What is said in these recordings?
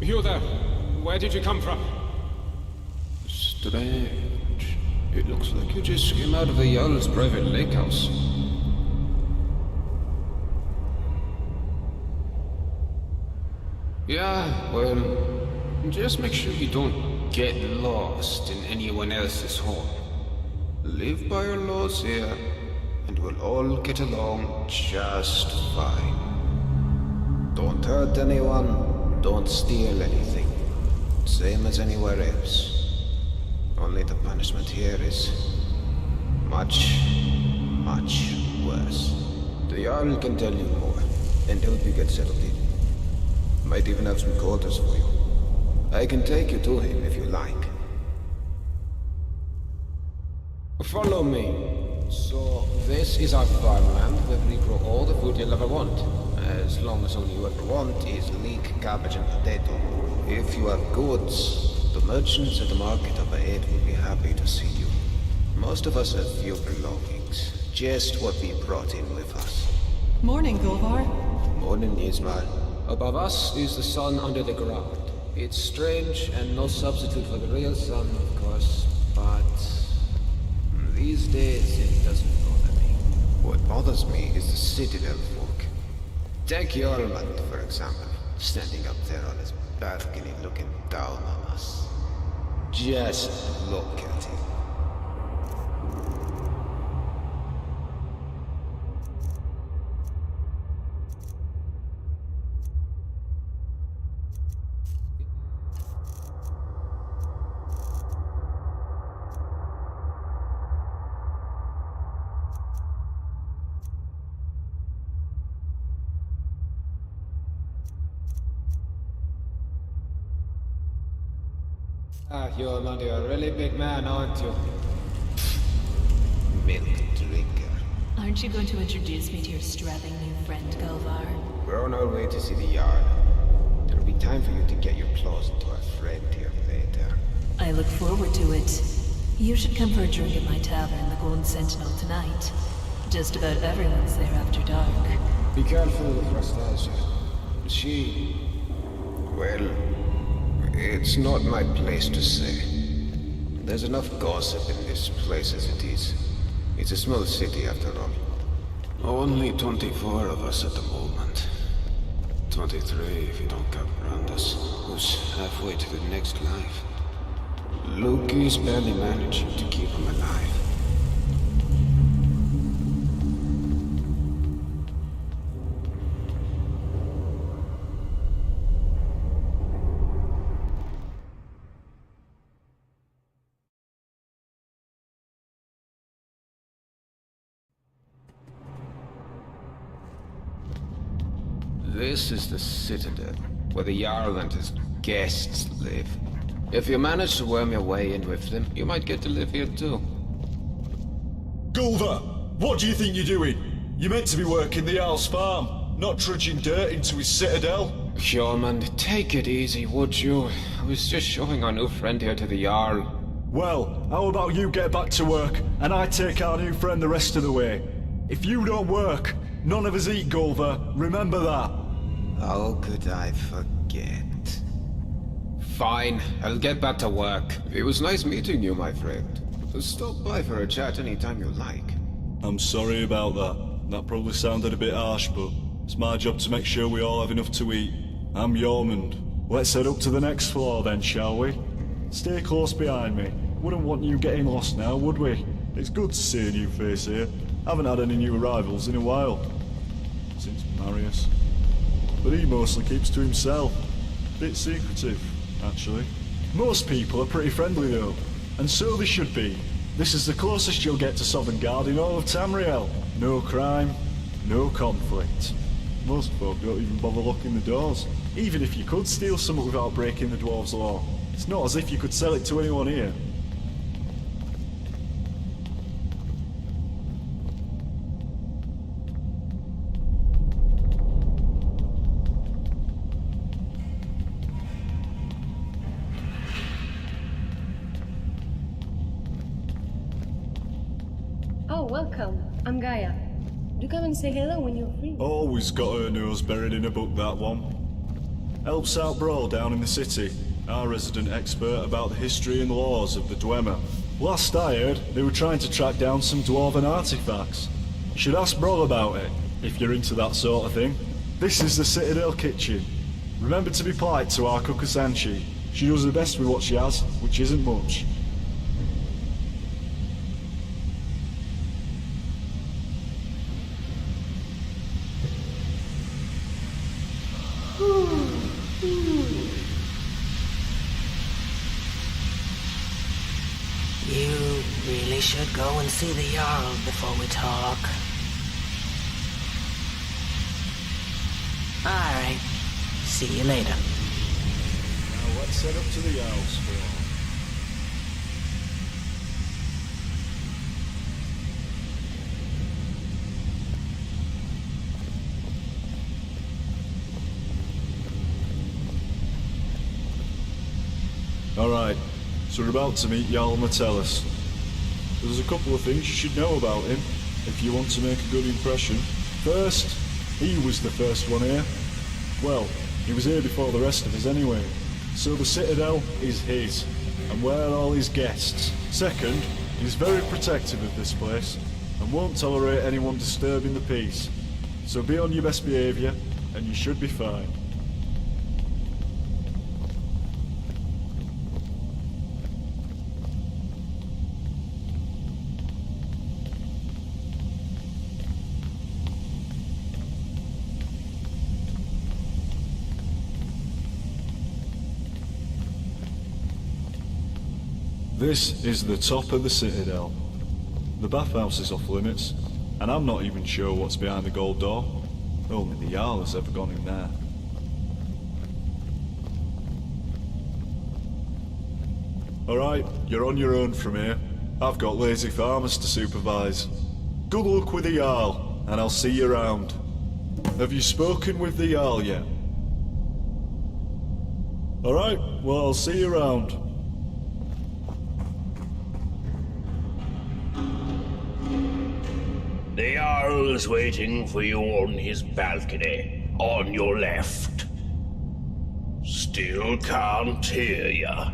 You there? Where did you come from? Strange. It looks like you just came out of a Jarl's private lake house. Yeah, well, just make sure you don't get lost in anyone else's home. Live by our laws here, and we'll all get along just fine. Don't hurt anyone, don't steal anything. Same as anywhere else. Only the punishment here is much, much worse. The Jarl can tell you more, and help you get settled in. Might even have some quarters for you. I can take you to him if you like. Follow me. So, this is our farmland where we grow all the food you'll ever want. As long as all you ever want is leek, cabbage and potato. If you have goods, the merchants at the market up ahead will be happy to see you. Most of us have few belongings. Just what we brought in with us. Morning, Golvar. Morning, Ismail. Above us is the sun under the ground. It's strange and no substitute for the real sun, of course, but these days it doesn't bother me. What bothers me is the Citadel folk. Take Jormund, for example, standing up there on his balcony looking down on us. Just look at him. Jormund, you're a really big man, aren't you? Milk drinker. Aren't you going to introduce me to your strapping new friend, Golvar? We're on our way to see the Jarl. There'll be time for you to get your claws into our friend here later. I look forward to it. You should come for a drink at my tavern, the Golden Sentinel, tonight. Just about everyone's there after dark. Be careful with Rastasia. She... well... it's not my place to say. There's enough gossip in this place as it is. It's a small city after all. Only 24 of us at the moment. 23 if you don't count Brandes, who's halfway to the next life. Loki's barely managing to keep him alive. This is the Citadel, where the Jarl and his guests live. If you manage to worm your way in with them, you might get to live here too. Gulver, what do you think you're doing? You're meant to be working the Jarl's farm, not trudging dirt into his citadel. Jormund, take it easy, would you? I was just showing our new friend here to the Jarl. Well, how about you get back to work, and I take our new friend the rest of the way? If you don't work, none of us eat, Gulver. Remember that. How could I forget? Fine, I'll get back to work. It was nice meeting you, my friend. Stop by for a chat anytime you like. I'm sorry about that. That probably sounded a bit harsh, but it's my job to make sure we all have enough to eat. I'm Jormund. Let's head up to the next floor then, shall we? Stay close behind me. Wouldn't want you getting lost now, would we? It's good to see a new face here. Haven't had any new arrivals in a while. Since Marius. But he mostly keeps to himself. Bit secretive, actually. Most people are pretty friendly though, and so they should be. This is the closest you'll get to Sovngarde in all of Tamriel. No crime, no conflict. Most folk don't even bother locking the doors. Even if you could steal something without breaking the dwarves' law, it's not as if you could sell it to anyone here. Oh, welcome. I'm Gaia. Do come and say hello when you're free. Always got her nose buried in a book, that one. Helps out Brawl down in the city, our resident expert about the history and laws of the Dwemer. Last I heard, they were trying to track down some dwarven artifacts. You should ask Brawl about it, if you're into that sort of thing. This is the Citadel kitchen. Remember to be polite to our Kukusanchi. She does the best with what she has, which isn't much. You really should go and see the Jarl before we talk. Alright. See you later. Now let's head up to the Owl's Floor. Alright, so we're about to meet Jarl Metellus. There's a couple of things you should know about him, if you want to make a good impression. First, he was the first one here. Well, he was here before the rest of us anyway. So the Citadel is his, and we're all his guests. Second, he's very protective of this place, and won't tolerate anyone disturbing the peace. So be on your best behaviour, and you should be fine. This is the top of the Citadel. The bathhouse is off limits, and I'm not even sure what's behind the gold door. Only the Jarl has ever gone in there. Alright, you're on your own from here. I've got lazy farmers to supervise. Good luck with the Jarl, and I'll see you around. Have you spoken with the Jarl yet? Alright, well I'll see you around. The Jarl's waiting for you on his balcony, on your left. Still can't hear ya.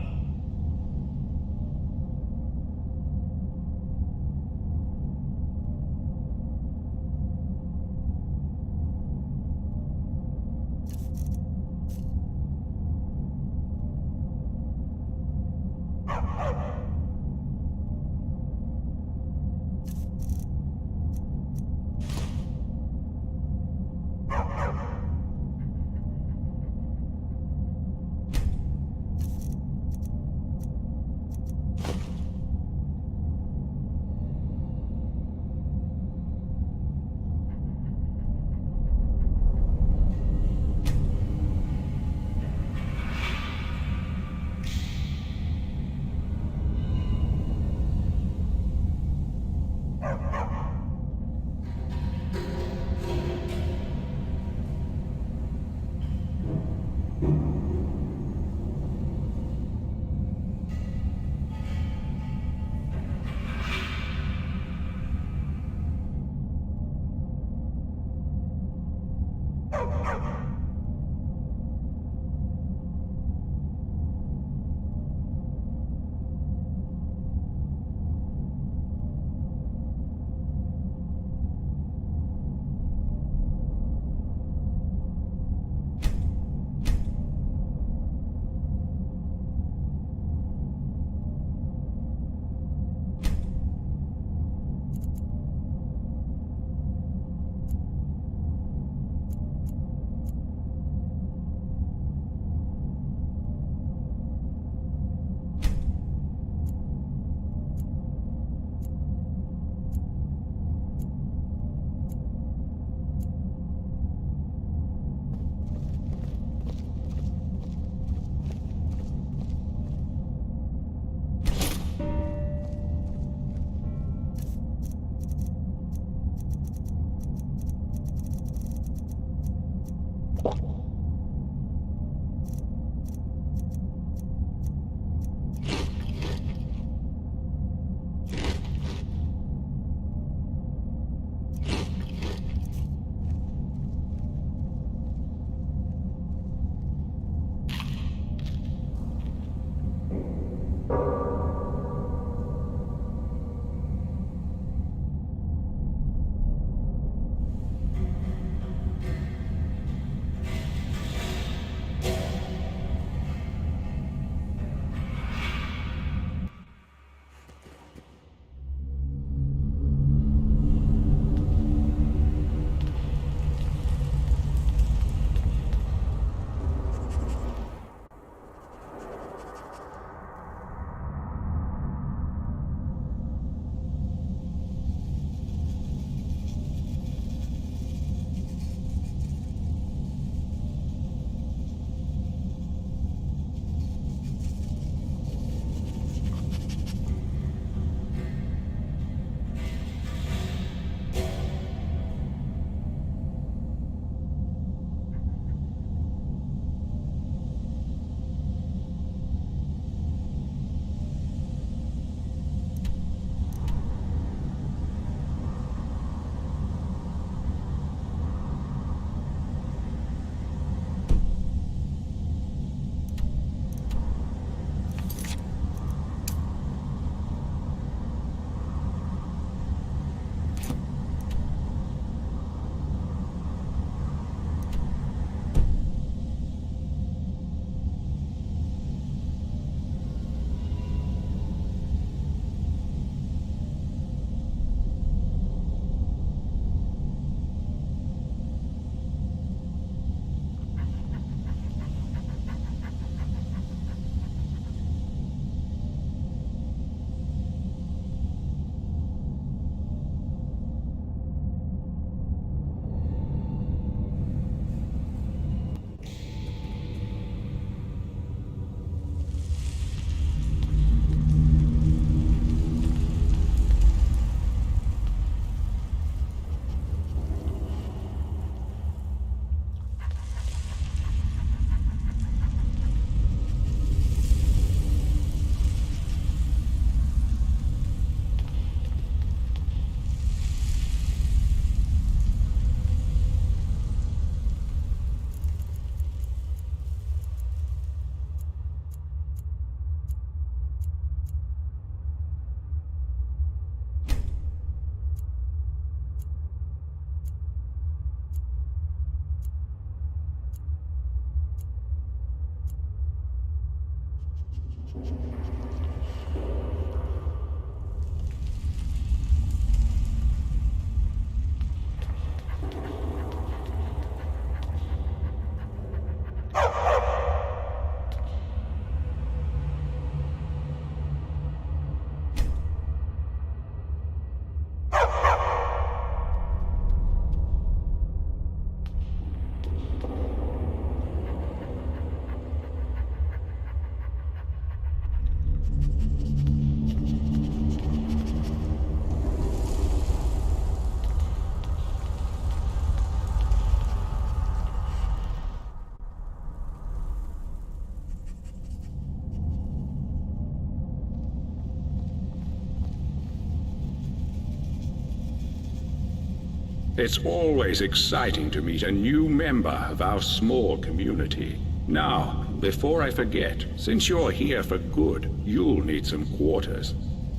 It's always exciting to meet a new member of our small community. Now, before I forget, since you're here for good, you'll need some quarters.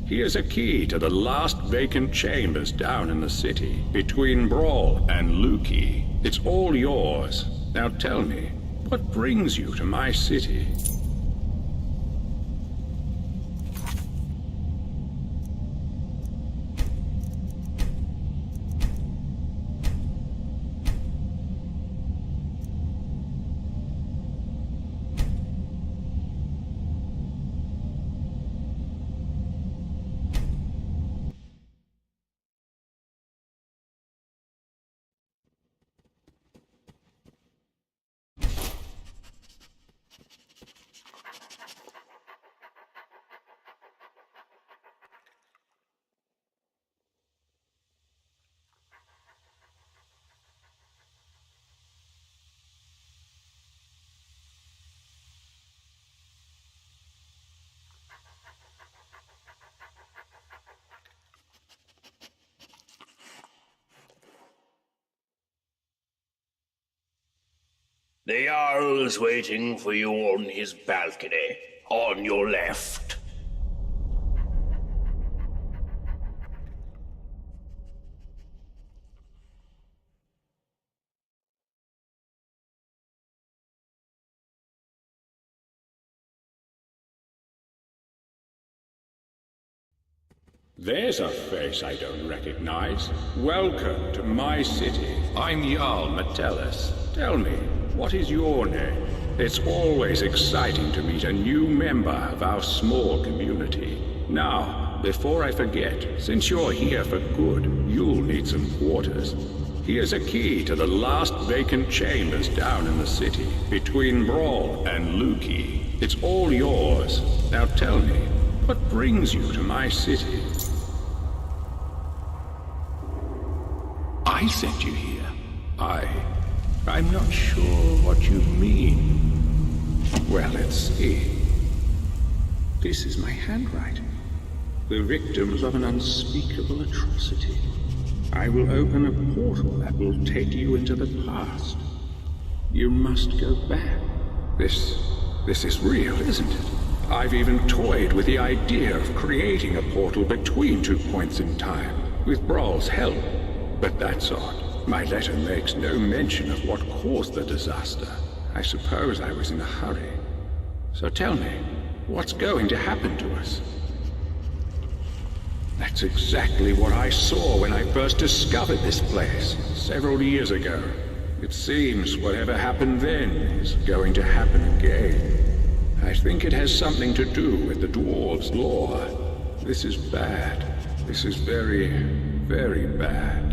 Here's a key to the last vacant chambers down in the city, between Brawl and Lukey. It's all yours. Now tell me, what brings you to my city? The Jarl's waiting for you on his balcony, on your left. There's a face I don't recognize. Welcome to my city. I'm Jarl Metellus. Tell me, what is your name? It's always exciting to meet a new member of our small community. Now, before I forget, since you're here for good, you'll need some quarters. Here's a key to the last vacant chambers down in the city, between Brawl and Lukey. It's all yours. Now tell me, what brings you to my city? I sent you here. I'm not sure what you mean. Well, let's see. This is my handwriting. The victims of an unspeakable atrocity. I will open a portal that will take you into the past. You must go back. This is real, isn't it? I've even toyed with the idea of creating a portal between 2 points in time, with Brawl's help. But that's odd. My letter makes no mention of what caused the disaster. I suppose I was in a hurry. So tell me, what's going to happen to us? That's exactly what I saw when I first discovered this place, several years ago. It seems whatever happened then is going to happen again. I think it has something to do with the dwarves' lore. This is bad. This is very, very bad.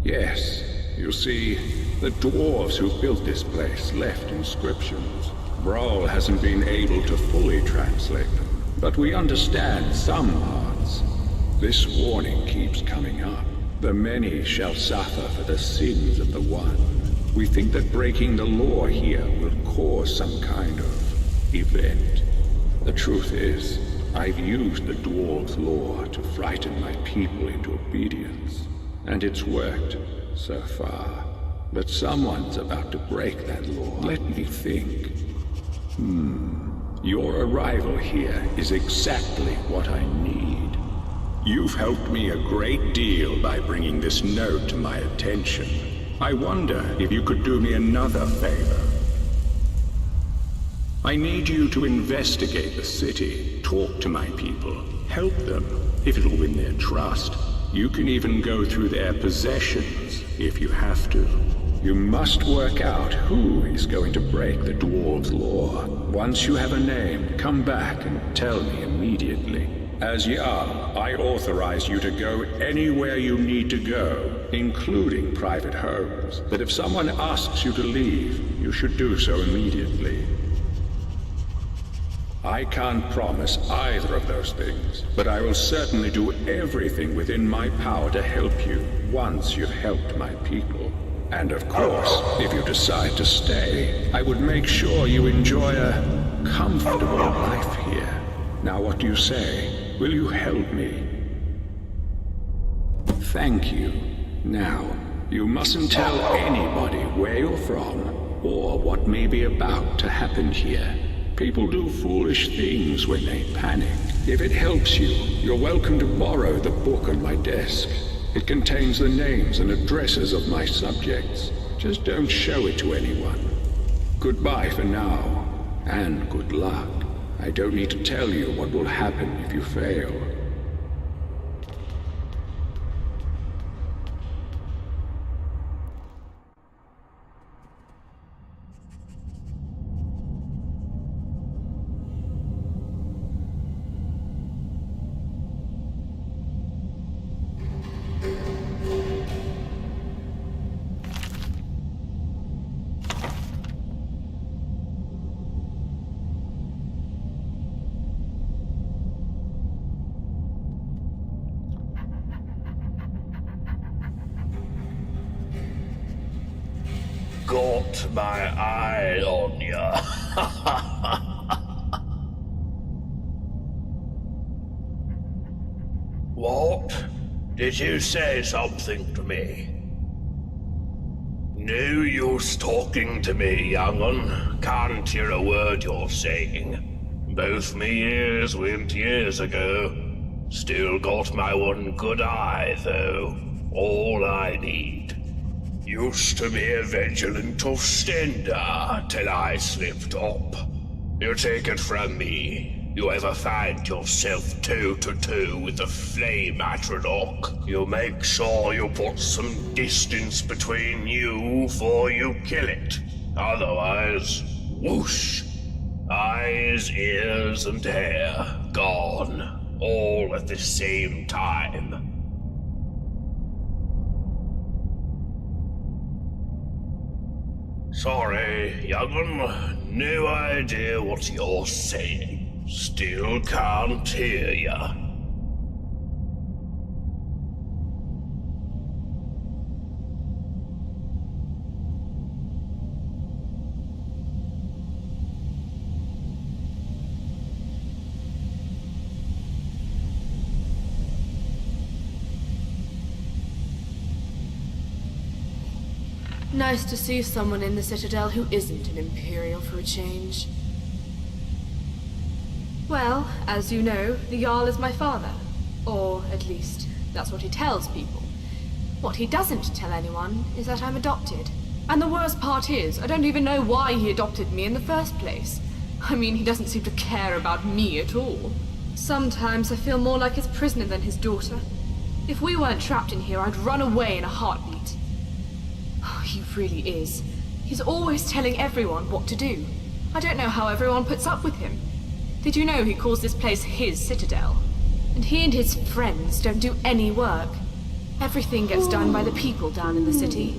Yes, you see, the dwarves who built this place left inscriptions. Brawl hasn't been able to fully translate them, but we understand some parts. This warning keeps coming up. The many shall suffer for the sins of the one. We think that breaking the law here will cause some kind of event. The truth is, I've used the dwarves' law to frighten my people into obedience. And it's worked, so far. But someone's about to break that law. Let me think. Your arrival here is exactly what I need. You've helped me a great deal by bringing this note to my attention. I wonder if you could do me another favor. I need you to investigate the city, talk to my people, help them, if it'll win their trust. You can even go through their possessions, if you have to. You must work out who is going to break the dwarves' law. Once you have a name, come back and tell me immediately. As Jarl, I authorize you to go anywhere you need to go, including private homes. But if someone asks you to leave, you should do so immediately. I can't promise either of those things, but I will certainly do everything within my power to help you once you've helped my people. And of course, if you decide to stay, I would make sure you enjoy a comfortable life here. Now what do you say? Will you help me? Thank you. Now, you mustn't tell anybody where you're from, or what may be about to happen here. People do foolish things when they panic. If it helps you, you're welcome to borrow the book on my desk. It contains the names and addresses of my subjects. Just don't show it to anyone. Goodbye for now, and good luck. I don't need to tell you what will happen if you fail. Got my eye on ya. What? Did you say something to me? No use talking to me, young'un. Can't hear a word you're saying. Both me ears went years ago. Still got my one good eye, though. All I need. Used to be a vigilant of Stender till I slipped up. You take it from me. You ever find yourself toe-to-toe with the flame Atronach, you make sure you put some distance between you before you kill it. Otherwise, whoosh. Eyes, ears, and hair gone, all at the same time. Sorry, young'un. No idea what you're saying. Still can't hear ya. Nice to see someone in the Citadel who isn't an Imperial for a change. Well, as you know, the Jarl is my father. Or, at least, that's what he tells people. What he doesn't tell anyone is that I'm adopted. And the worst part is, I don't even know why he adopted me in the first place. I mean, he doesn't seem to care about me at all. Sometimes I feel more like his prisoner than his daughter. If we weren't trapped in here, I'd run away in a heartbeat. Oh, he really is. He's always telling everyone what to do. I don't know how everyone puts up with him. Did you know he calls this place his Citadel? And he and his friends don't do any work. Everything gets done by the people down in the city.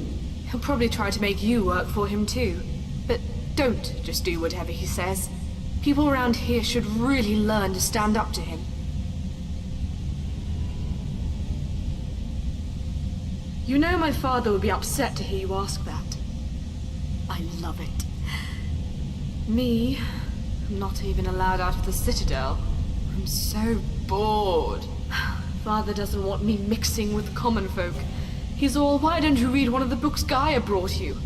He'll probably try to make you work for him too. But don't just do whatever he says. People around here should really learn to stand up to him. You know my father would be upset to hear you ask that. I love it. Me, I'm not even allowed out of the Citadel. I'm so bored. Father doesn't want me mixing with common folk. He's all, why don't you read one of the books Gaia brought you?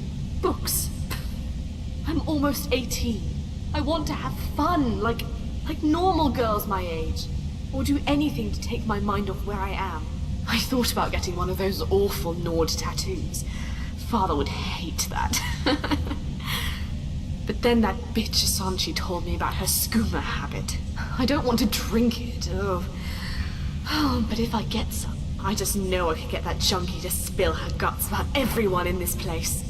Books? I'm almost 18. I want to have fun, like normal girls my age. Or do anything to take my mind off where I am. I thought about getting one of those awful Nord tattoos. Father would hate that. But then that bitch Asanchi told me about her skooma habit. I don't want to drink it, but if I get some, I just know I could get that junkie to spill her guts about everyone in this place.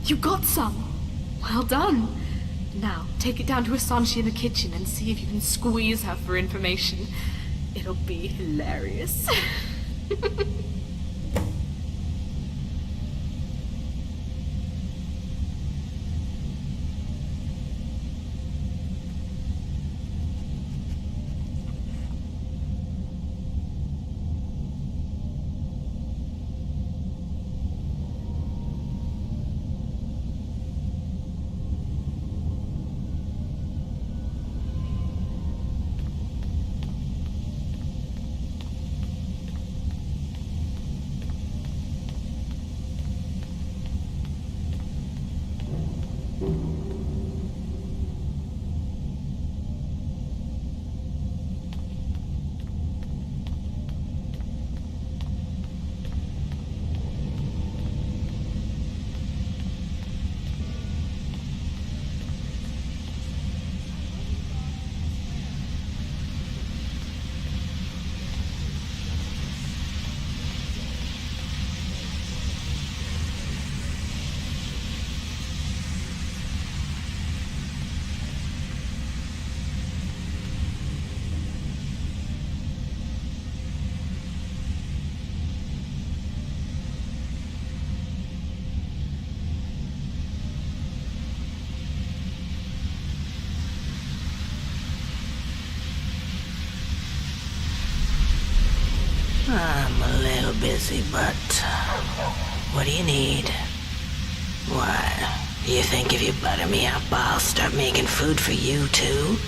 You got some! Well done! Now, take it down to Asanchi in the kitchen and see if you can squeeze her for information. It'll be hilarious. I'm a little busy, but what do you need? Why, you think if you butter me up, I'll start making food for you too?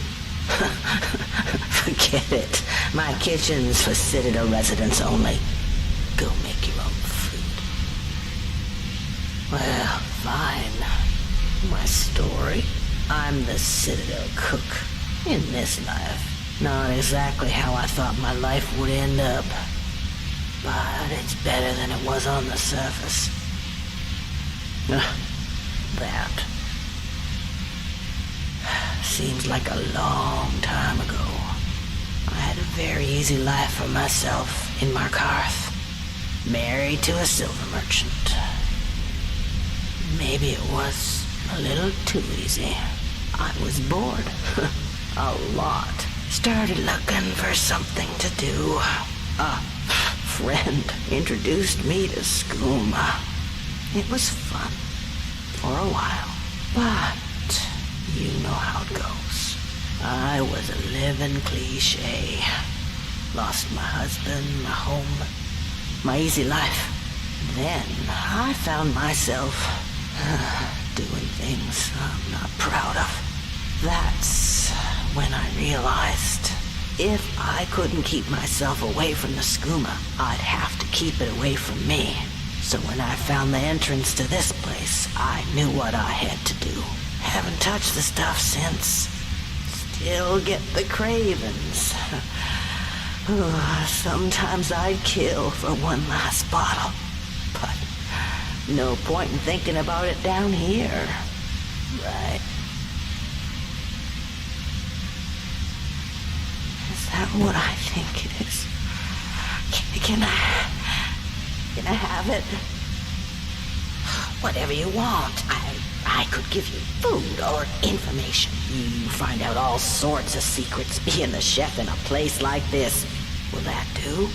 Forget it. My kitchen's for Citadel residents only. Go make your own food. Well, fine. My story. I'm the Citadel cook. In this life. Not exactly how I thought my life would end up. But it's better than it was on the surface. That. Seems like a long time ago. I had a very easy life for myself in Markarth. Married to a silver merchant. Maybe it was a little too easy. I was bored. A lot. Started looking for something to do. Friend introduced me to skooma. It was fun for a while, but you know how it goes. I was a living cliche. Lost my husband, my home, my easy life. Then I found myself doing things I'm not proud of. That's when I realized if I couldn't keep myself away from the skooma, I'd have to keep it away from me. So when I found the entrance to this place, I knew what I had to do. Haven't touched the stuff since. Still get the cravings. Sometimes I'd kill for one last bottle. But no point in thinking about it down here. Right. Is that what I think it is? Can I have it? Whatever you want. I could give you food or information. You find out all sorts of secrets being the chef in a place like this. Will that do?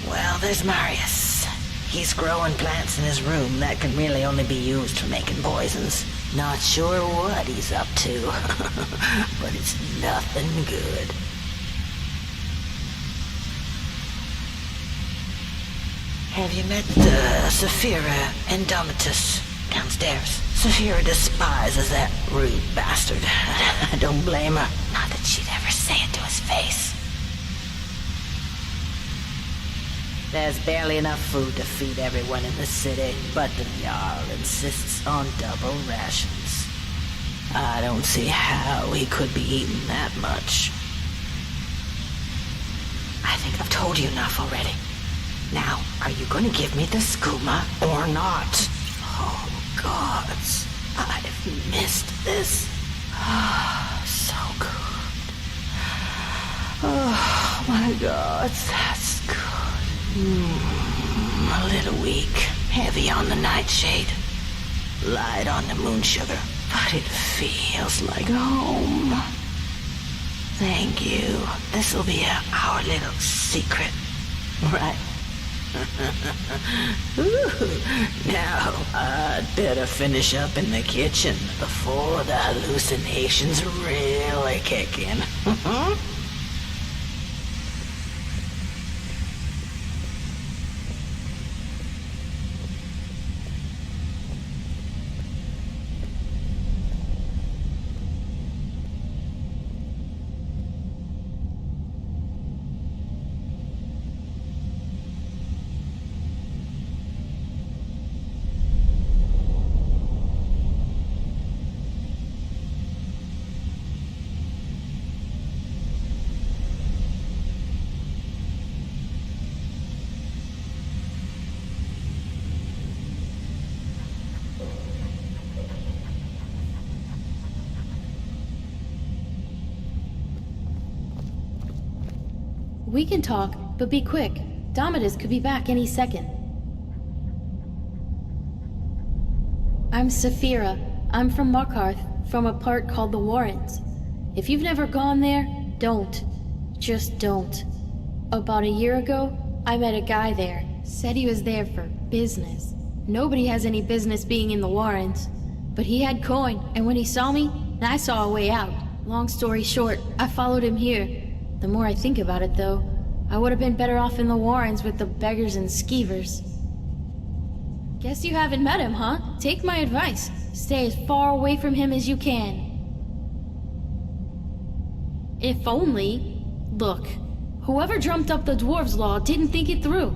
Well, there's Marius. He's growing plants in his room that can really only be used for making poisons. Not sure what he's up to, but it's nothing good. Have you met Saphira Indomitus downstairs? Saphira despises that rude bastard. I don't blame her. Not that she'd ever say it to his face. There's barely enough food to feed everyone in the city, but the Jarl insists on double rations. I don't see how he could be eating that much. think I've told you enough already. Now, are you going to give me the skooma or not? Oh, gods. I've missed this. So good. Oh, my God, that's good. A little weak, heavy on the nightshade, light on the moon sugar, but it feels like home. Thank you. This'll be our little secret, right? Ooh, now, I'd better finish up in the kitchen before the hallucinations really kick in. We can talk, but be quick. Domitus could be back any second. I'm Saphira. I'm from Markarth, from a part called the Warrens. If you've never gone there, don't. Just don't. About a year ago, I met a guy there. Said he was there for business. Nobody has any business being in the Warrens. But he had coin, and when he saw me, I saw a way out. Long story short, I followed him here. The more I think about it, though, I would have been better off in the Warrens with the beggars and skeevers. Guess you haven't met him, huh? Take my advice. Stay as far away from him as you can. If only... Look, whoever dreamt up the Dwarves' Law didn't think it through.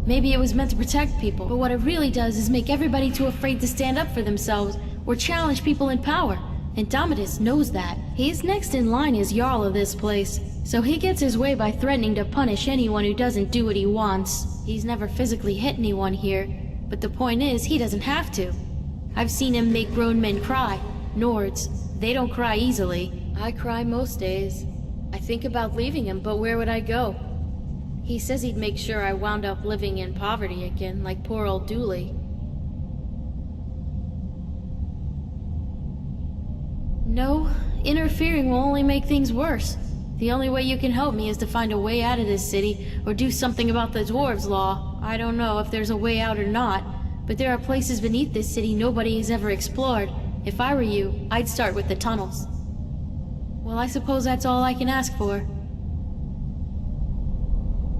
Maybe it was meant to protect people, but what it really does is make everybody too afraid to stand up for themselves or challenge people in power. And Domitus knows that. He's next in line as Jarl of this place, so he gets his way by threatening to punish anyone who doesn't do what he wants. He's never physically hit anyone here, but the point is, he doesn't have to. I've seen him make grown men cry. Nords, they don't cry easily. I cry most days. I think about leaving him, but where would I go? He says he'd make sure I wound up living in poverty again, like poor old Dooley. No, interfering will only make things worse. The only way you can help me is to find a way out of this city, or do something about the Dwarves' Law. I don't know if there's a way out or not, but there are places beneath this city nobody has ever explored. If I were you, I'd start with the tunnels. Well, I suppose that's all I can ask for.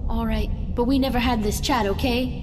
Alright, but we never had this chat, okay?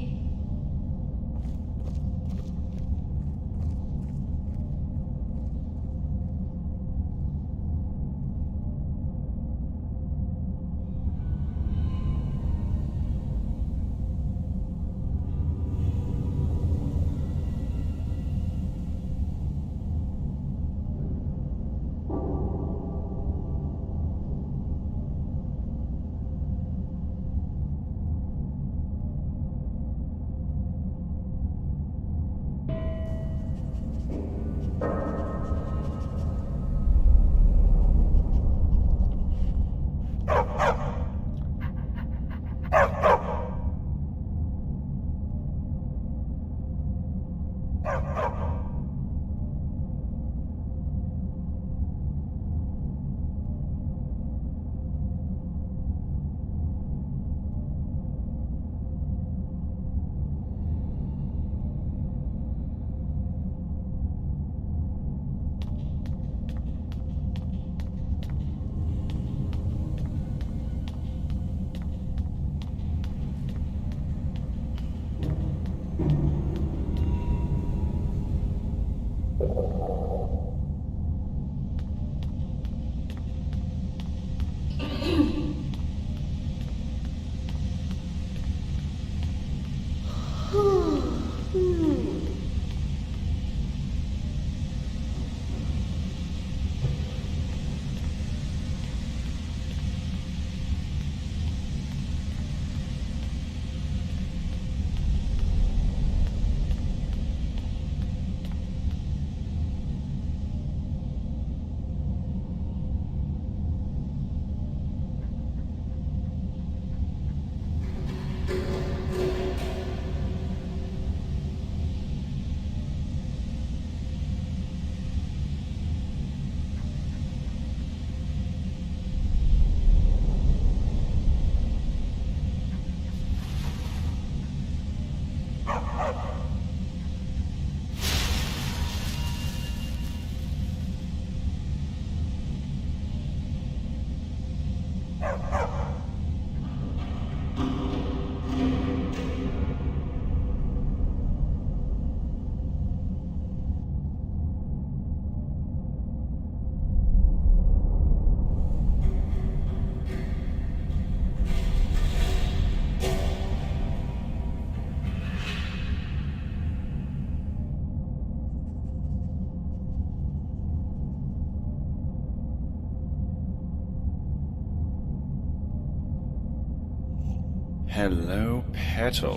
Hello, Petal.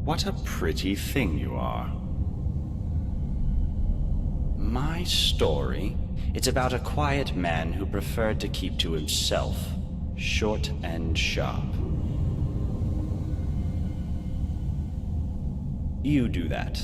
What a pretty thing you are. My story? It's about a quiet man who preferred to keep to himself. Short and sharp. You do that.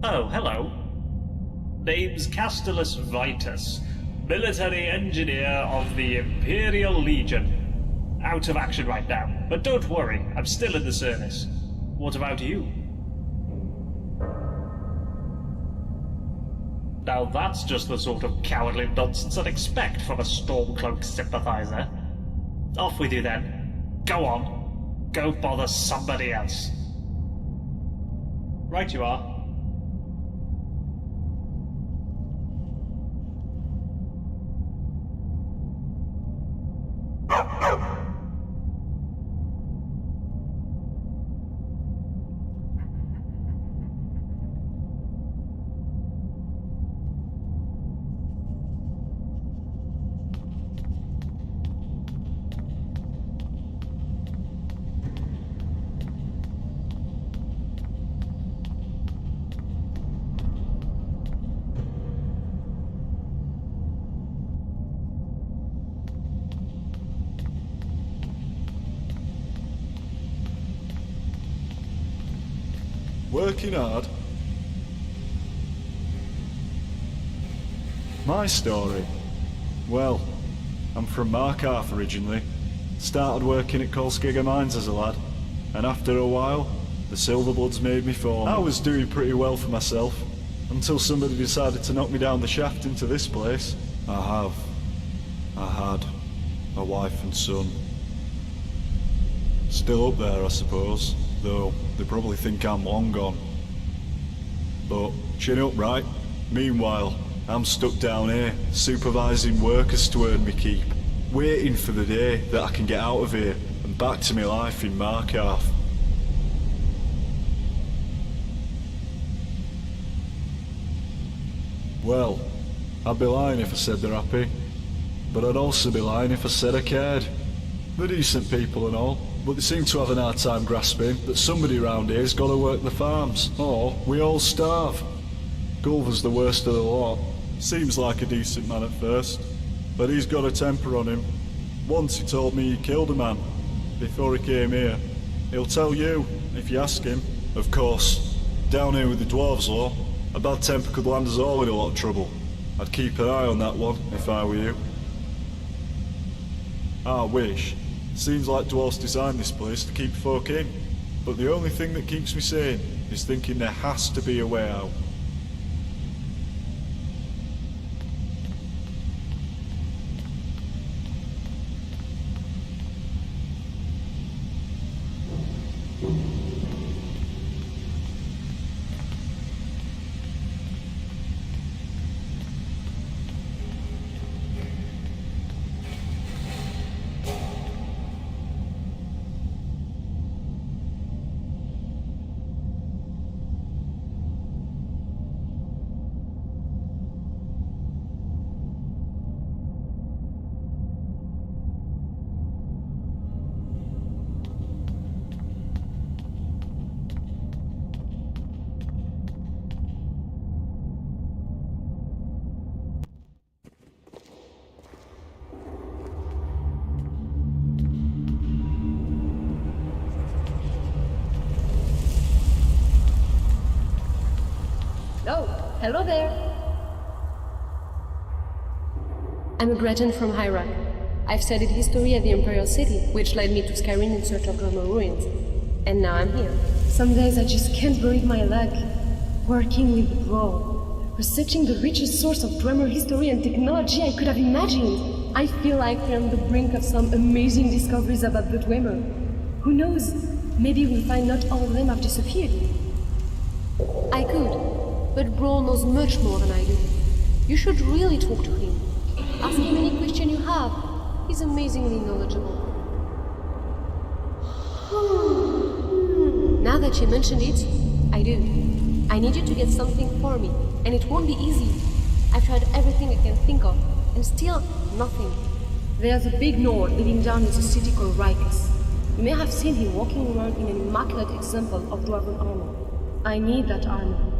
Oh, hello. Name's Castellus Vitus, military engineer of the Imperial Legion. out of action right now. But don't worry, I'm still in the service. What about you? Now that's just the sort of cowardly nonsense I'd expect from a Stormcloak sympathizer. Off with you then. Go on. Go bother somebody else. Right you are. Working hard? My story? Well, I'm from Markarth originally. Started working at Kolskegga Mines as a lad, and after a while, the Silverbloods made me foreman. I was doing pretty well for myself, until somebody decided to knock me down the shaft into this place. I had a wife and son. Still up there, I suppose, though they probably think I'm long gone. But chin up, right? Meanwhile, I'm stuck down here, supervising workers to earn me keep, waiting for the day that I can get out of here and back to my life in Markarth. Well, I'd be lying if I said they're happy, but I'd also be lying if I said I cared. They're decent people and all, but they seem to have an hard time grasping that somebody around here's got to work the farms, or we all starve. Gulver's the worst of the lot. Seems like a decent man at first, but he's got a temper on him. Once he told me he killed a man before he came here. He'll tell you, if you ask him. Of course, down here with the Dwarves Law, a bad temper could land us all in a lot of trouble. I'd keep an eye on that one, if I were you. I wish. Seems like Dwarves designed this place to keep folk in, but the only thing that keeps me sane is thinking there has to be a way out. Oh, hello there. I'm a Breton from High Rock. I've studied history at the Imperial City, which led me to Skyrim in search of Drummer ruins. And now I'm here. Some days I just can't believe my luck. Working with Bro, researching the richest source of Drummer history and technology I could have imagined. I feel like we're on the brink of some amazing discoveries about the Dwemer. Who knows? Maybe we'll find not all of them have disappeared. I could. But Bro knows much more than I do. You should really talk to him. Ask him any question you have. He's amazingly knowledgeable. Now that you mentioned it, I do. I need you to get something for me, and it won't be easy. I've tried everything I can think of, and still nothing. There's a big Nord living down in the city called Rikus. You may have seen him walking around in an immaculate example of Dwarven armor. I need that armor.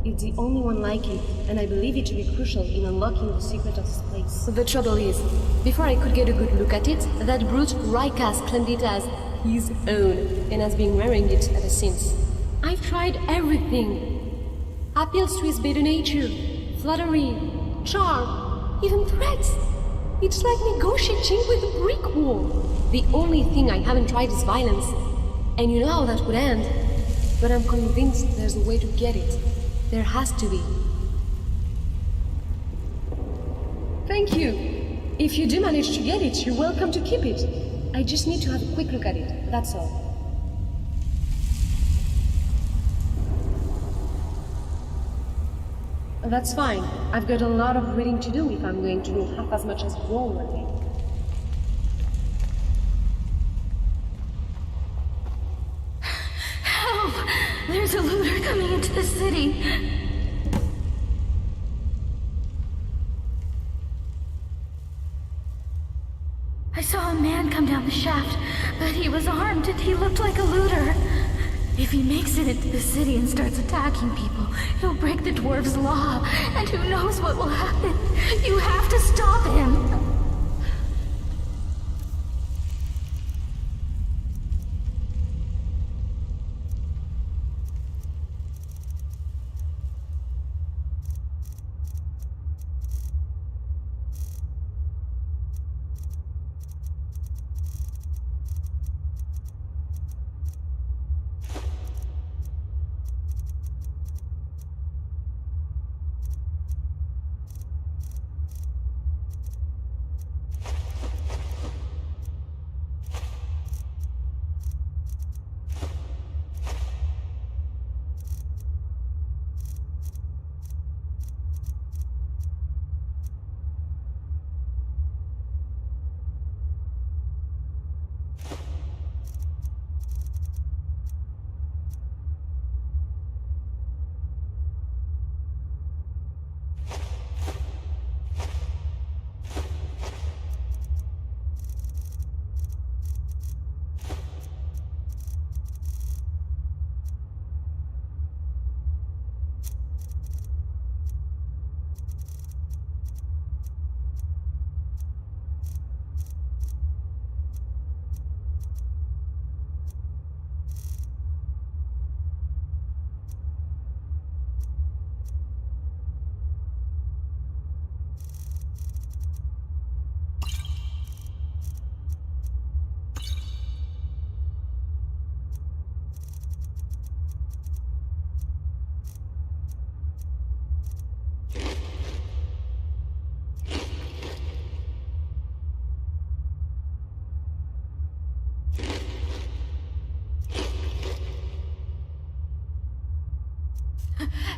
It's the only one like it, and I believe it to be crucial in unlocking the secret of this place. The trouble is, before I could get a good look at it, that brute Rykas claimed it as his own, and has been wearing it ever since. I've tried everything. Appeals to his better nature, flattery, charm, even threats. It's like negotiating with a brick wall. The only thing I haven't tried is violence. And you know how that would end. But I'm convinced there's a way to get it. There has to be. Thank you. If you do manage to get it, you're welcome to keep it. I just need to have a quick look at it, that's all. That's fine. I've got a lot of reading to do if I'm going to know half as much as you all one day. Help! There's a looter coming into the city. I saw a man come down the shaft, but he was armed and he looked like a looter. If he makes it into the city and starts attacking people, he'll break the dwarves' law, and who knows what will happen. You have to stop him.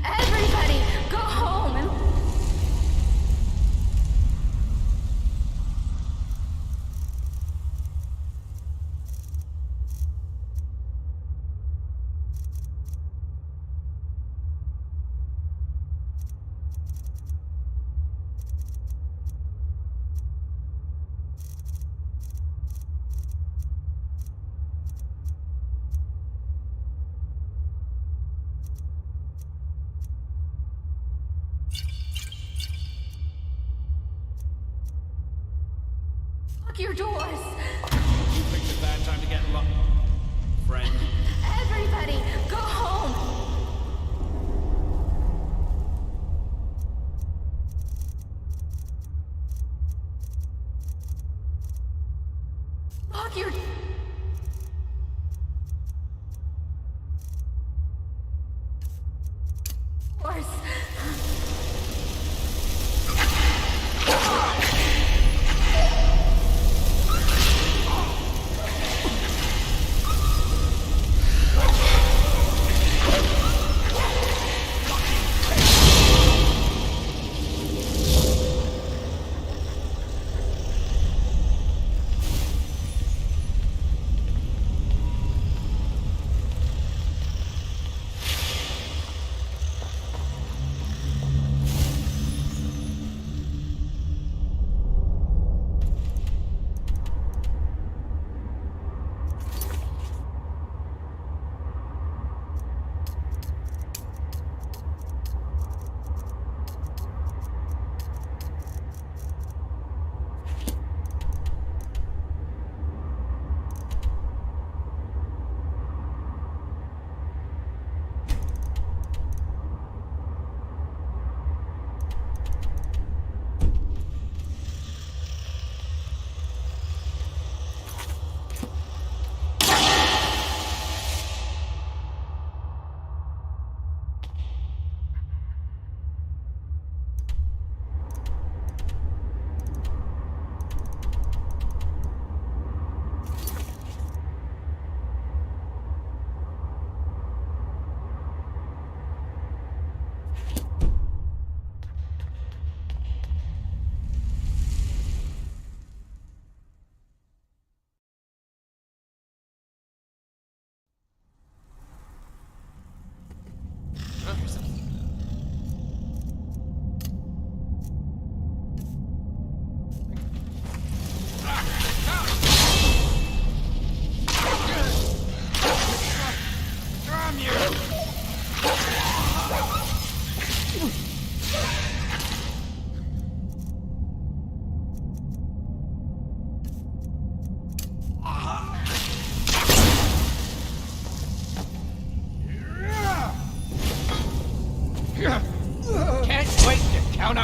Everybody, go home and... Lock your doors! You picked a bad time to get locked, friend. Everybody, go home! Lock your... doors!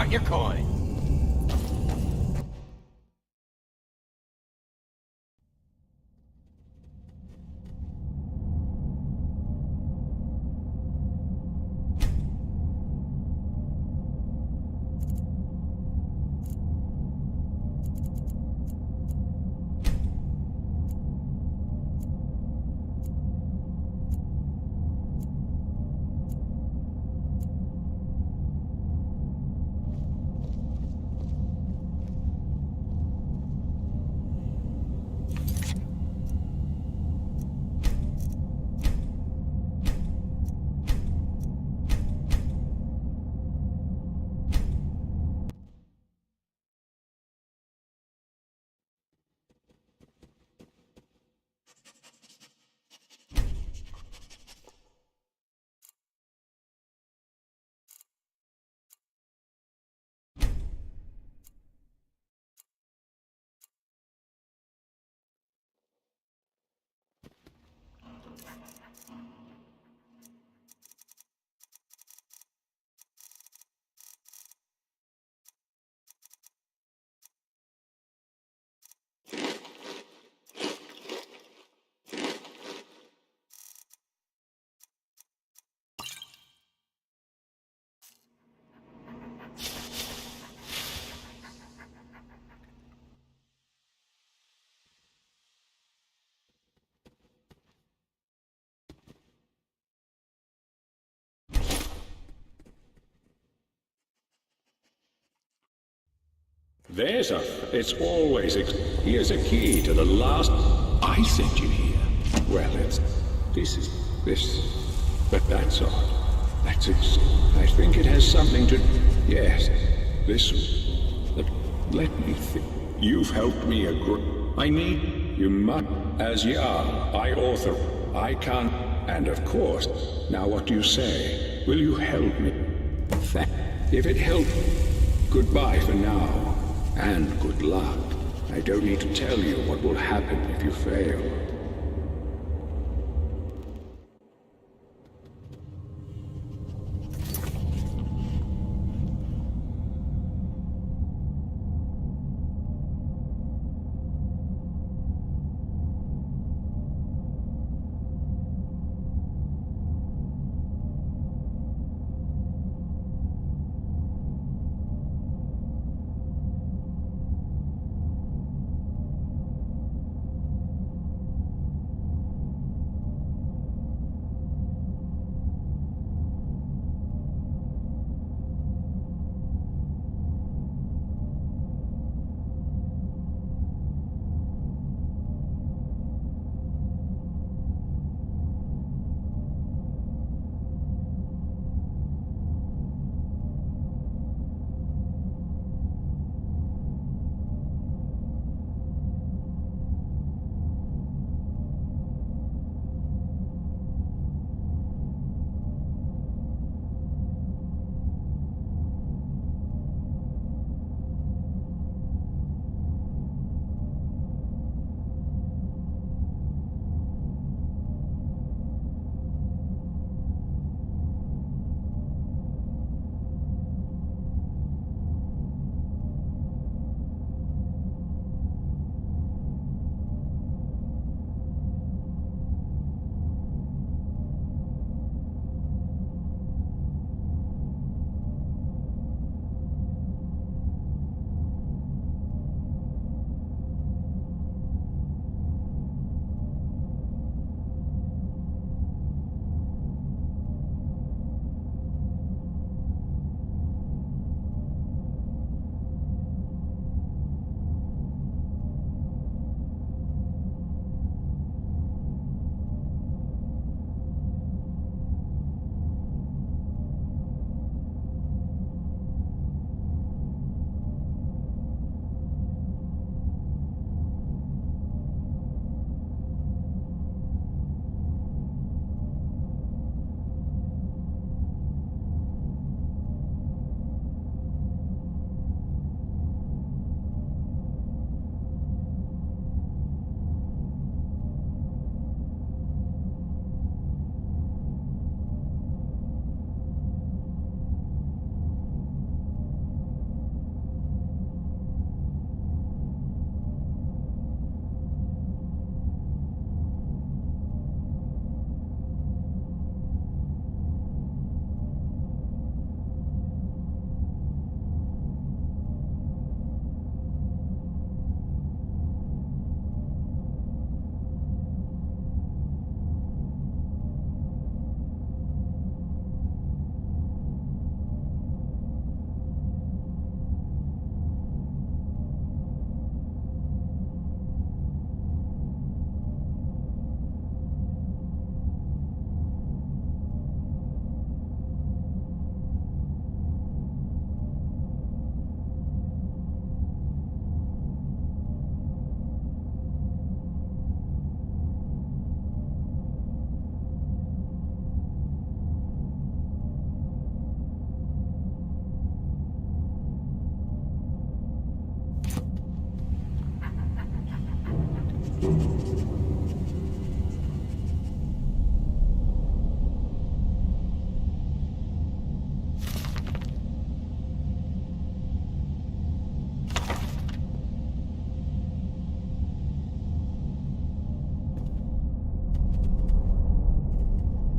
got your coin. There's it's always here's a key to the last... I sent you here. Well, but that's odd. That's it. I think it has something to... Yes, this... Let me think. You've helped me I need... You must... As Jarl, I can't... And of course, now what do you say? Will you help me? If it helps, goodbye for now. And good luck. I don't need to tell you what will happen if you fail.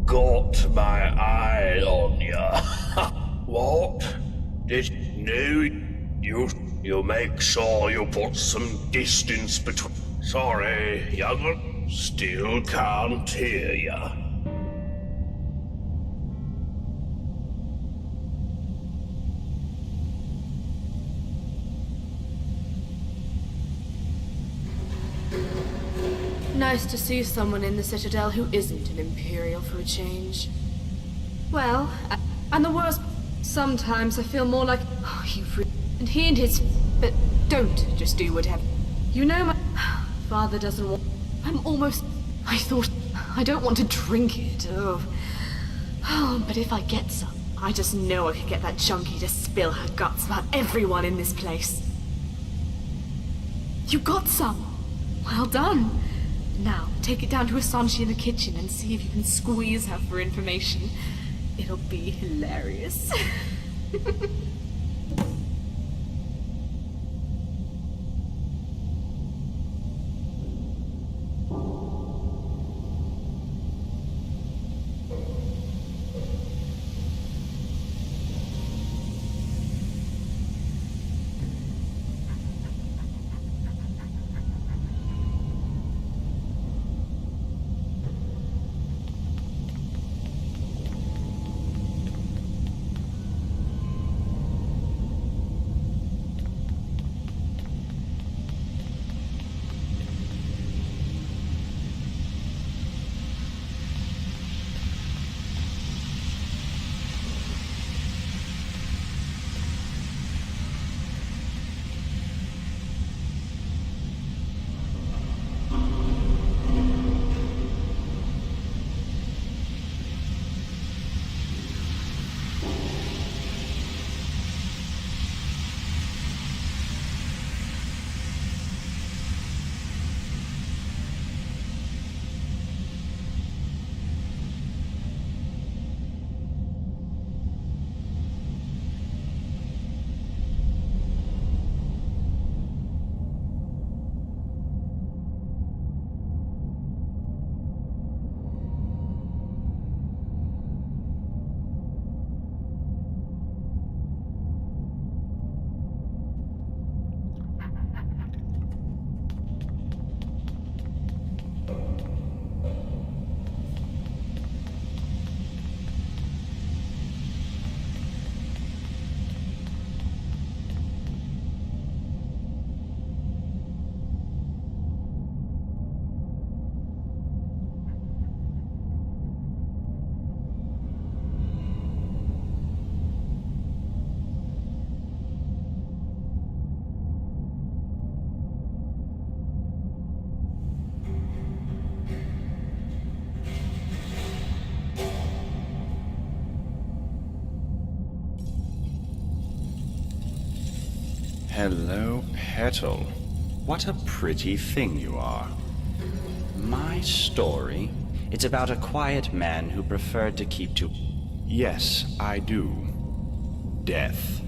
Got my eye on ya. What? Did you make sure you put some distance between... Sorry, young'un. Still can't hear ya. Nice to see someone in the Citadel who isn't an Imperial for a change. Well, and the worst... Sometimes I feel more like... Oh, and he and his... But don't just do whatever. You know my... Father doesn't want... I'm almost... I thought... I don't want to drink it. Oh, but if I get some, I just know I could get that junkie to spill her guts about everyone in this place. You got some. Well done. Now, take it down to Asanshi in the kitchen and see if you can squeeze her for information. It'll be hilarious. Hello, Petal. What a pretty thing you are. My story? It's about a quiet man who preferred to keep to... Yes, I do. Death.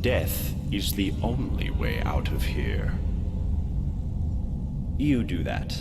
Death is the only way out of here. You do that.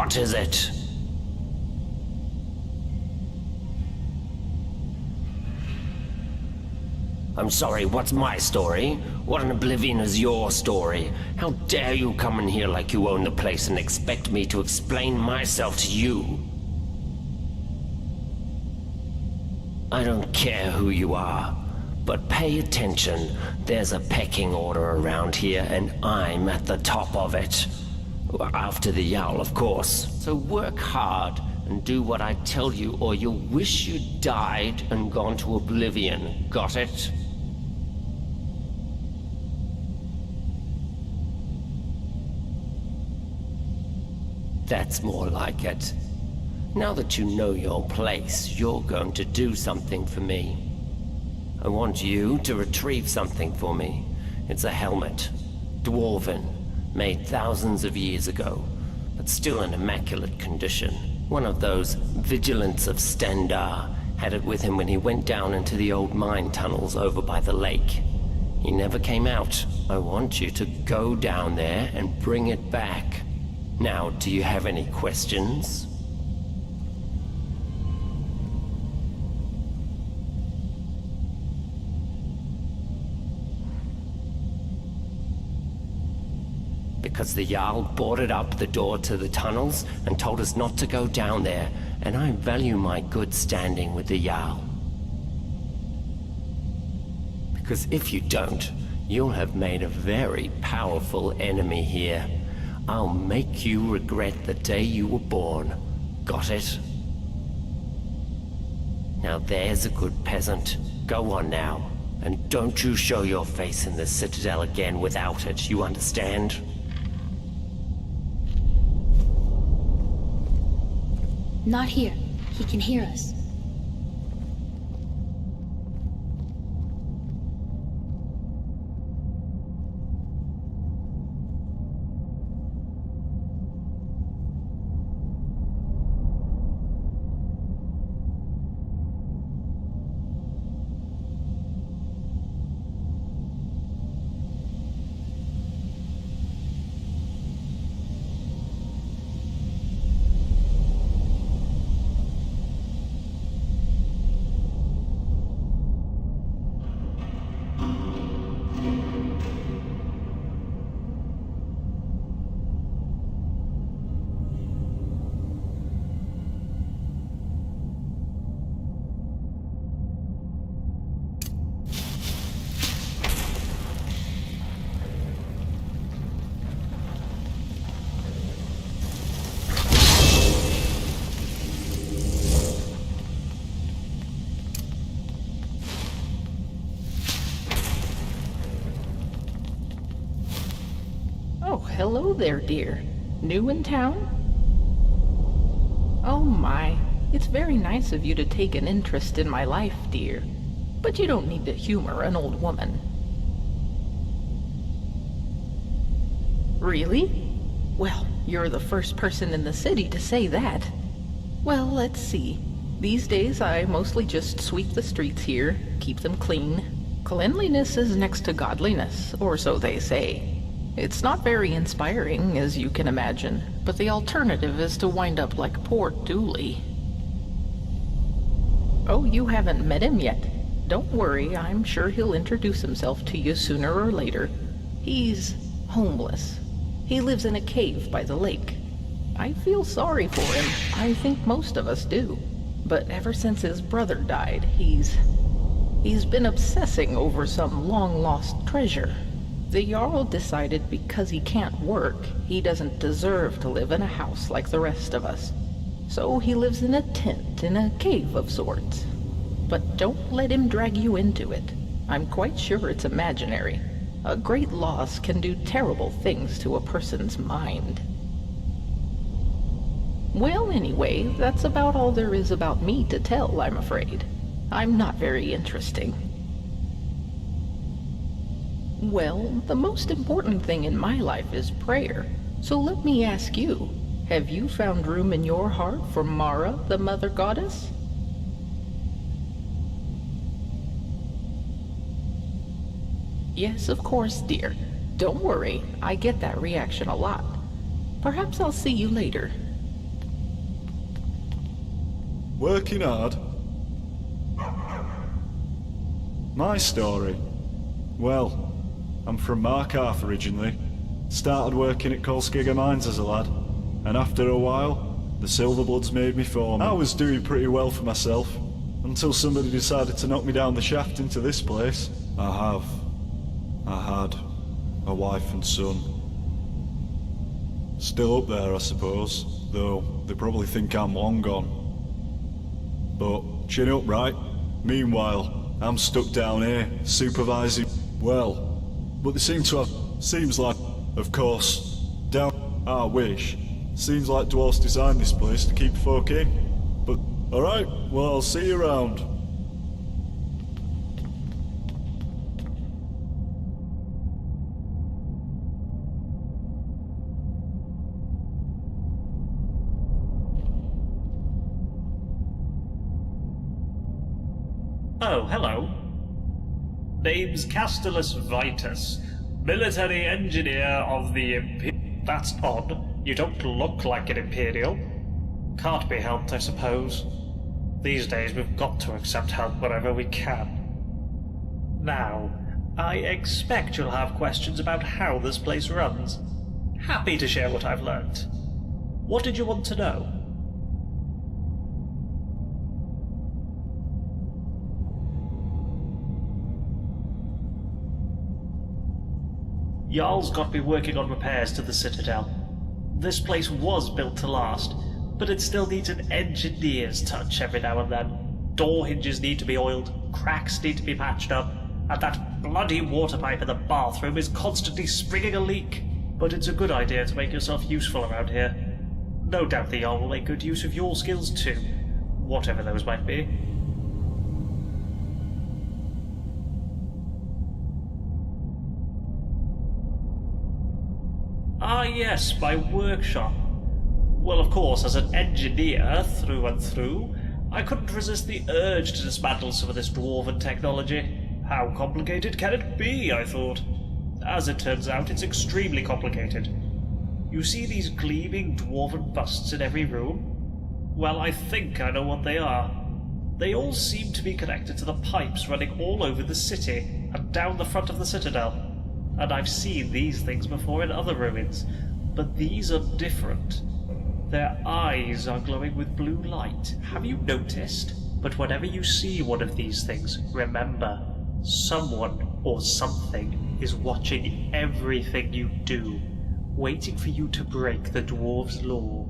What is it? I'm sorry, what's my story? What in oblivion is your story? How dare you come in here like you own the place and expect me to explain myself to you? I don't care who you are, but pay attention. There's a pecking order around here, and I'm at the top of it. After the Yowl, of course. So work hard and do what I tell you, or you'll wish you'd died and gone to oblivion. Got it? That's more like it. Now that you know your place, you're going to do something for me. I want you to retrieve something for me. It's a helmet. Dwarven. Made thousands of years ago, but still in immaculate condition. One of those Vigilants of Stendar had it with him when he went down into the old mine tunnels over by the lake. He never came out. I want you to go down there and bring it back. Now, do you have any questions? Because the Jarl boarded up the door to the tunnels and told us not to go down there, and I value my good standing with the Jarl. Because if you don't, you'll have made a very powerful enemy here. I'll make you regret the day you were born. Got it? Now there's a good peasant. Go on now, and don't you show your face in the Citadel again without it, you understand? Not here. He can hear us. Hello there, dear. New in town? Oh my, it's very nice of you to take an interest in my life, dear. But you don't need to humor an old woman. Really? Well, you're the first person in the city to say that. Well, let's see. These days I mostly just sweep the streets here, keep them clean. Cleanliness is next to godliness, or so they say. It's not very inspiring, as you can imagine, but the alternative is to wind up like poor Dooley. Oh, you haven't met him yet? Don't worry, I'm sure he'll introduce himself to you sooner or later. He's homeless. He lives in a cave by the lake. I feel sorry for him. I think most of us do. But ever since his brother died, he's been obsessing over some long-lost treasure. The Jarl decided because he can't work, he doesn't deserve to live in a house like the rest of us. So he lives in a tent in a cave of sorts. But don't let him drag you into it. I'm quite sure it's imaginary. A great loss can do terrible things to a person's mind. Well, anyway, that's about all there is about me to tell, I'm afraid. I'm not very interesting. Well, the most important thing in my life is prayer. So let me ask you, have you found room in your heart for Mara, the Mother Goddess? Yes, of course, dear. Don't worry, I get that reaction a lot. Perhaps I'll see you later. Working hard? My story? Well, I'm from Markarth originally. Started working at Kolskiga Mines as a lad, and after a while, the Silverbloods made me foreman. I was doing pretty well for myself, until somebody decided to knock me down the shaft into this place. I had a wife and son. Still up there, I suppose, though they probably think I'm long gone. But chin up, right? Meanwhile, I'm stuck down here, supervising... Well, but they seem to have... Seems like, of course, down... I wish. Seems like dwarves designed this place to keep folk in. But, alright, well, I'll see you around. Oh, hello. Name's Castellus Vitus, military engineer of the That's odd. You don't look like an Imperial. Can't be helped, I suppose. These days we've got to accept help wherever we can. Now, I expect you'll have questions about how this place runs. Happy to share what I've learnt. What did you want to know? Jarl's got me working on repairs to the Citadel. This place was built to last, but it still needs an engineer's touch every now and then. Door hinges need to be oiled, cracks need to be patched up, and that bloody water pipe in the bathroom is constantly springing a leak. But it's a good idea to make yourself useful around here. No doubt the Jarl will make good use of your skills too, whatever those might be. Ah yes, my workshop. Well, of course, as an engineer through and through, I couldn't resist the urge to dismantle some of this dwarven technology. How complicated can it be, I thought. As it turns out, it's extremely complicated. You see these gleaming dwarven busts in every room? Well, I think I know what they are. They all seem to be connected to the pipes running all over the city and down the front of the Citadel. And I've seen these things before in other ruins, but these are different. Their eyes are glowing with blue light. Have you noticed? But whenever you see one of these things, remember, someone or something is watching everything you do, waiting for you to break the dwarves' law.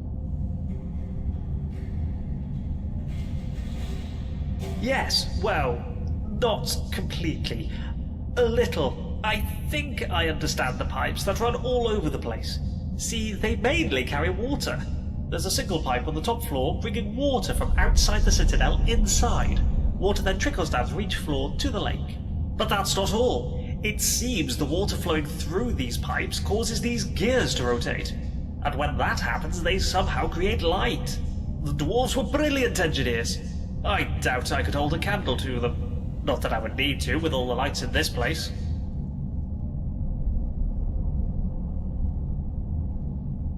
Yes, well, not completely. A little. I think I understand the pipes that run all over the place. See, they mainly carry water. There's a single pipe on the top floor bringing water from outside the Citadel inside. Water then trickles down from each floor to the lake. But that's not all. It seems the water flowing through these pipes causes these gears to rotate. And when that happens, they somehow create light. The dwarves were brilliant engineers. I doubt I could hold a candle to them. Not that I would need to, with all the lights in this place.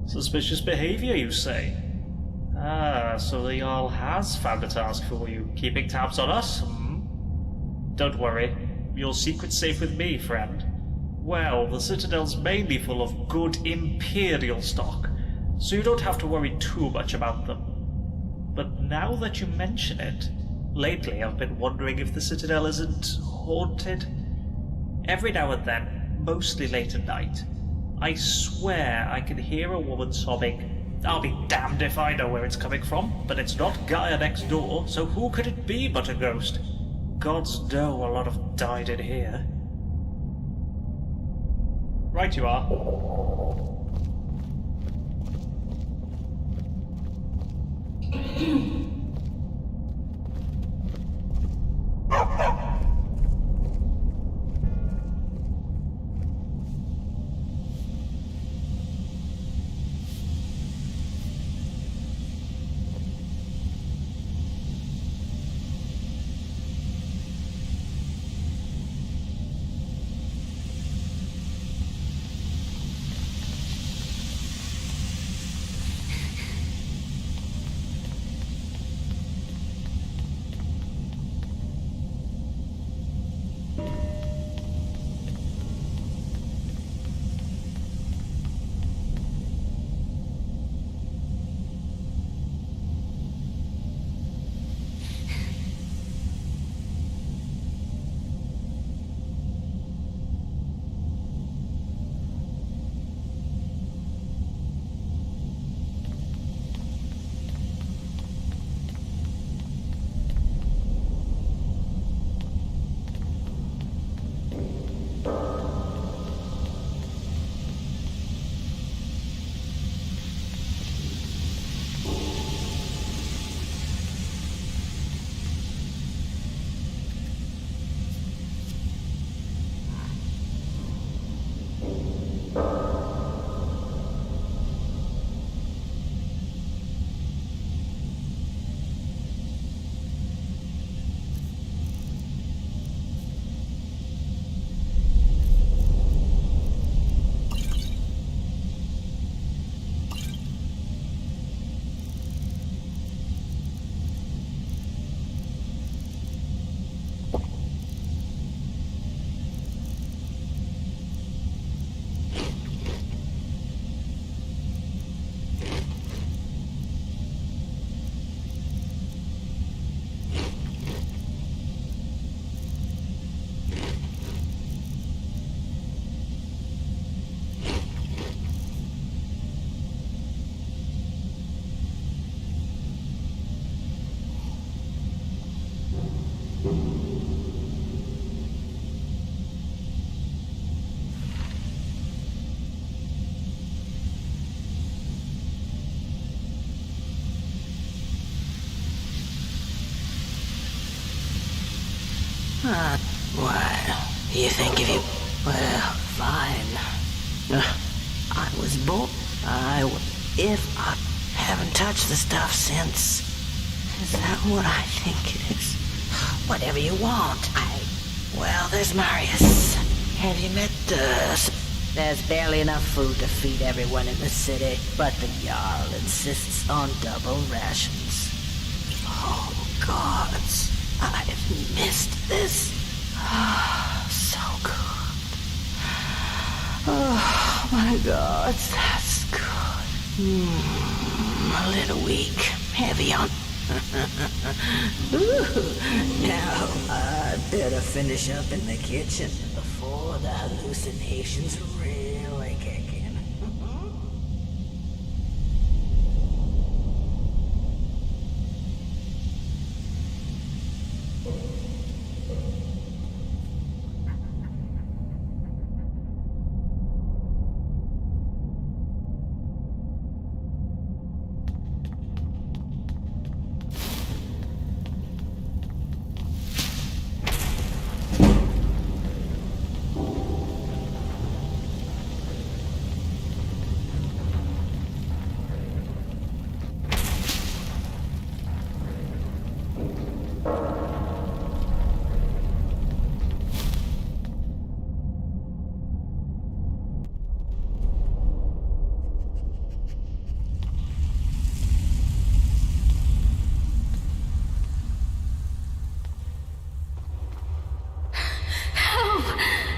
Suspicious behavior, you say? Ah, so the Jarl has found a task for you, keeping tabs on us? Don't worry, your secret's safe with me, friend. Well, the Citadel's mainly full of good Imperial stock, so you don't have to worry too much about them. But now that you mention it, lately I've been wondering if the Citadel isn't haunted. Every now and then, mostly late at night, I swear I can hear a woman sobbing. I'll be damned if I know where it's coming from, but it's not Gaia next door, so who could it be but a ghost? Gods know a lot have died in here. Right you are. Why, you think if you... Well, fine. I was born. If I haven't touched the stuff since... Is that what I think it is? Whatever you want. Well, there's Marius. Have you met There's barely enough food to feed everyone in the city, but the Jarl insists on double rations. Oh, gods. I've missed this. So good. Oh, my God, that's good. A little weak. Heavy on... Now, I'd better finish up in the kitchen before the hallucinations really kick in.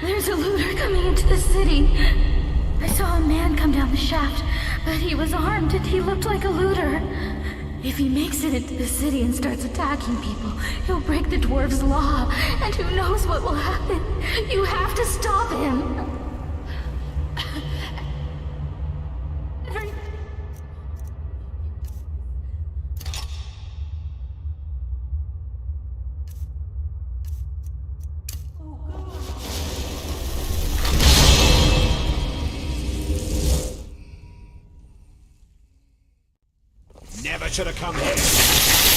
There's a looter coming into the city. I saw a man come down the shaft, but he was armed and he looked like a looter. If he makes it into the city and starts attacking people, he'll break the dwarves' law, and who knows what will happen. You have to stop him. Never should have come here.